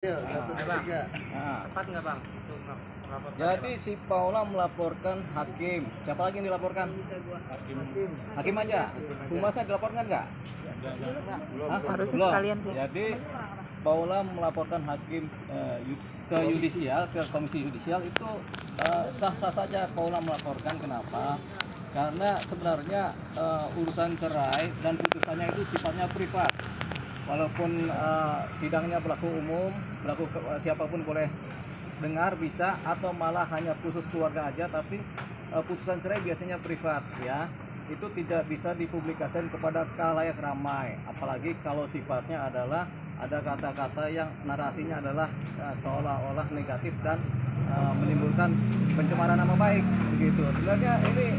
Satu, Nah, dua, tiga. tepat nggak bang? Untuk melaporkan Jadi si Paula melaporkan hakim. Siapa lagi yang dilaporkan? hakim. Hakim aja. Humasnya dilaporkan nggak? Hah? Harusnya Belum. sekalian sih. Jadi Paula melaporkan hakim ke yudisial, ke komisi yudisial itu sah-sah saja Paula melaporkan. Kenapa? Karena sebenarnya urusan cerai dan putusannya itu sifatnya privat. Walaupun sidangnya berlaku umum, siapapun boleh dengar bisa, atau malah hanya khusus keluarga aja, tapi putusan cerai biasanya privat ya. Itu tidak bisa dipublikasikan kepada khalayak ramai, apalagi kalau sifatnya adalah ada kata-kata yang narasinya adalah seolah-olah negatif dan menimbulkan pencemaran nama baik begitu. Sebenarnya ini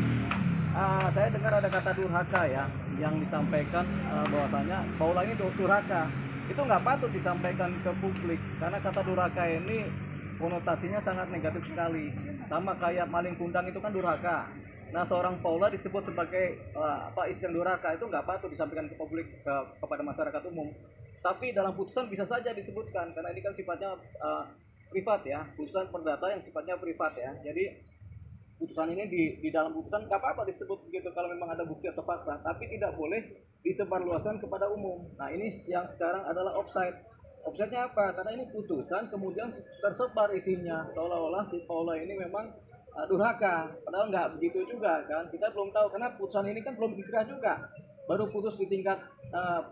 saya dengar ada kata durhaka ya yang disampaikan, bahwasanya Paula ini durhaka. Itu nggak patut disampaikan ke publik karena kata durhaka ini konotasinya sangat negatif sekali. Sama kayak maling kundang itu kan durhaka. Nah, seorang Paula disebut sebagai istri durhaka, itu nggak patut disampaikan ke publik, kepada masyarakat umum. Tapi dalam putusan bisa saja disebutkan karena ini kan sifatnya privat ya, putusan perdata yang sifatnya privat ya. Jadi putusan ini di dalam putusan nggak apa-apa disebut begitu kalau memang ada bukti atau fakta, tapi tidak boleh disebarluaskan kepada umum. Nah, ini yang sekarang adalah offside. Offside-nya apa? Karena ini putusan kemudian tersebar isinya seolah-olah si Paula ini memang durhaka, padahal nggak begitu juga kan. Kita belum tahu karena putusan ini kan belum dikerah juga, baru putus di tingkat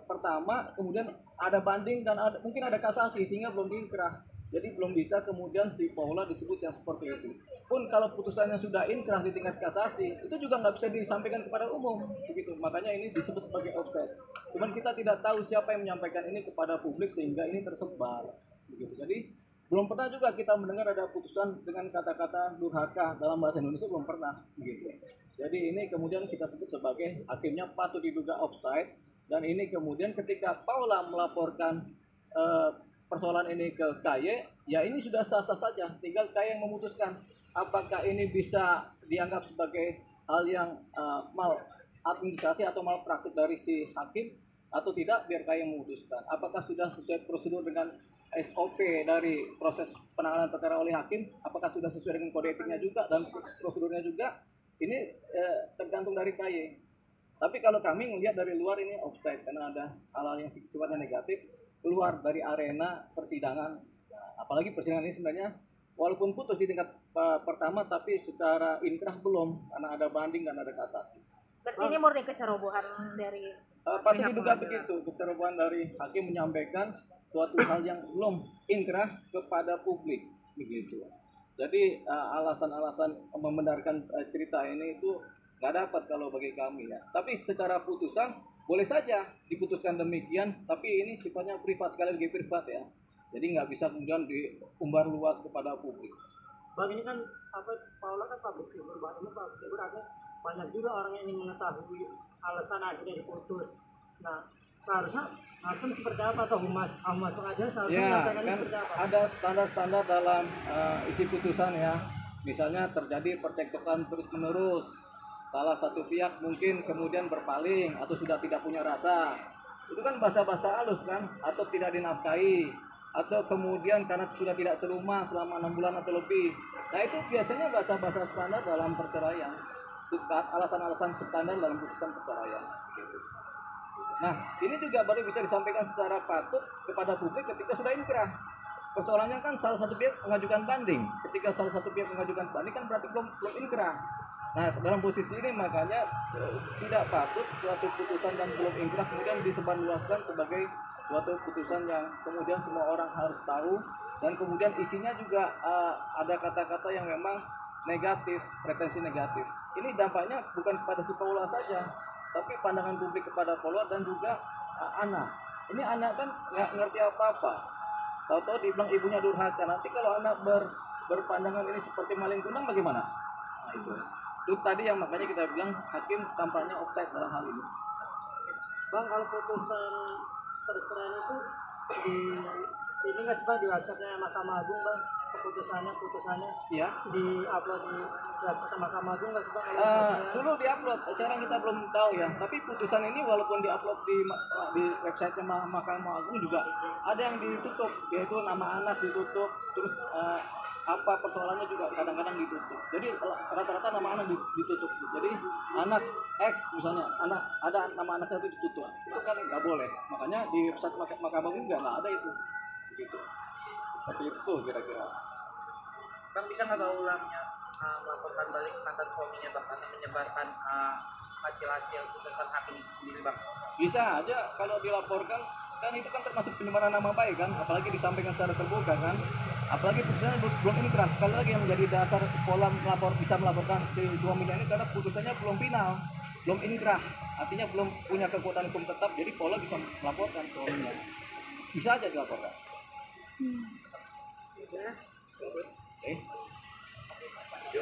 pertama, kemudian ada banding dan mungkin ada kasasi sehingga belum dikerah. Jadi belum bisa kemudian si Paula disebut yang seperti itu. Pun kalau putusannya sudah inkrah di tingkat kasasi, itu juga nggak bisa disampaikan kepada umum, begitu. Makanya ini disebut sebagai offset. Cuman kita tidak tahu siapa yang menyampaikan ini kepada publik sehingga ini tersebar, begitu. Jadi belum pernah juga kita mendengar ada putusan dengan kata-kata durhaka dalam bahasa Indonesia, belum pernah, begitu. Jadi ini kemudian kita sebut sebagai hakimnya patut diduga offside, dan ini kemudian ketika Paula melaporkan persoalan ini ke KY, ya ini sudah sah-sah saja, tinggal KY yang memutuskan apakah ini bisa dianggap sebagai hal yang maladministrasi atau malpraktik dari si hakim atau tidak, biar KY yang memutuskan apakah sudah sesuai prosedur dengan SOP dari proses penanganan perkara oleh hakim, apakah sudah sesuai dengan kode etiknya juga dan prosedurnya juga, ini tergantung dari KY. Tapi kalau kami melihat dari luar ini offside karena ada hal-hal yang sifatnya negatif keluar dari arena persidangan. Apalagi persidangan ini sebenarnya walaupun putus di tingkat pertama, tapi secara inkrah belum karena ada banding dan ada kasasi. Berarti ini murni kecerobohan dari patut diduga begitu, kecerobohan dari hakim menyampaikan suatu hal yang belum inkrah kepada publik begitu. Jadi alasan-alasan membenarkan cerita ini itu nggak dapat kalau bagi kami ya. Tapi secara putusan boleh saja diputuskan demikian, tapi ini sifatnya privat, sekali lagi privat ya. Jadi nggak bisa kemudian diumbar luas kepada publik. Bang, ini kan Paula kan public figure, Bang. Ini public figure, ada banyak juga orang yang ingin mengetahui alasan akhirnya diputus. Nah, seharusnya hakim seperti apa atau humas pengadilan seharusnya menyampaikan kan seperti apa? ada standar-standar dalam isi putusan ya. Misalnya terjadi percekcokan terus-menerus, salah satu pihak mungkin kemudian berpaling atau sudah tidak punya rasa, itu kan bahasa-bahasa halus kan, atau tidak dinafkahi, atau kemudian karena sudah tidak serumah selama 6 bulan atau lebih. Nah, itu biasanya bahasa-bahasa standar dalam perceraian, alasan-alasan standar dalam putusan perceraian gitu. Nah, ini juga baru bisa disampaikan secara patut kepada publik ketika sudah inkrah. Persoalannya kan salah satu pihak mengajukan banding. Ketika salah satu pihak mengajukan banding kan berarti belum inkrah. Nah, dalam posisi ini makanya tidak patut suatu putusan dan belum inkrah kemudian disebarluaskan sebagai suatu putusan yang kemudian semua orang harus tahu, dan kemudian isinya juga ada kata-kata yang memang negatif, pretensi negatif. Ini dampaknya bukan kepada si Paula saja, tapi pandangan publik kepada Paula dan juga anak. Ini anak kan nggak ngerti apa-apa, tahu-tahu dibilang ibunya durhaka. Nanti kalau anak berpandangan ini seperti maling kundang bagaimana? Nah, itu tadi yang makanya kita bilang hakim tampaknya offside dalam hal ini. Bang, kalau putusan perceraian itu ini nggak coba di websitenya Mahkamah Agung, Bang? putusannya Ya. di-upload di website Mahkamah Agung nggak sih Pak? Kalau misalnya- Dulu diupload, sekarang kita belum tahu ya. Tapi putusan ini walaupun diupload di website Mahkamah Agung juga ada yang ditutup, yaitu nama anak ditutup, terus apa persoalannya juga kadang-kadang ditutup. Jadi rata-rata nama anak ditutup. Jadi anak X misalnya, ada nama anaknya itu ditutup, itu kan nggak boleh. Makanya di website Mahkamah Agung nggak ada itu, begitu. Seperti itu kira-kira. Bang bisa nggak Pak ulangnya melaporkan balik mantan suaminya Bang karena menyebarkan hasil-hasil putusan hakim itu sendiri Bang? Bisa aja kalau dilaporkan, kan itu kan termasuk pencemaran nama baik kan, apalagi disampaikan secara terbuka kan, apalagi putusannya belum inkrah. Sekali lagi yang menjadi dasar pola bisa melaporkan si suaminya ini karena putusannya belum final, belum inkrah, artinya belum punya kekuatan hukum tetap, jadi pola bisa melaporkan suaminya, bisa aja dilaporkan. Oke.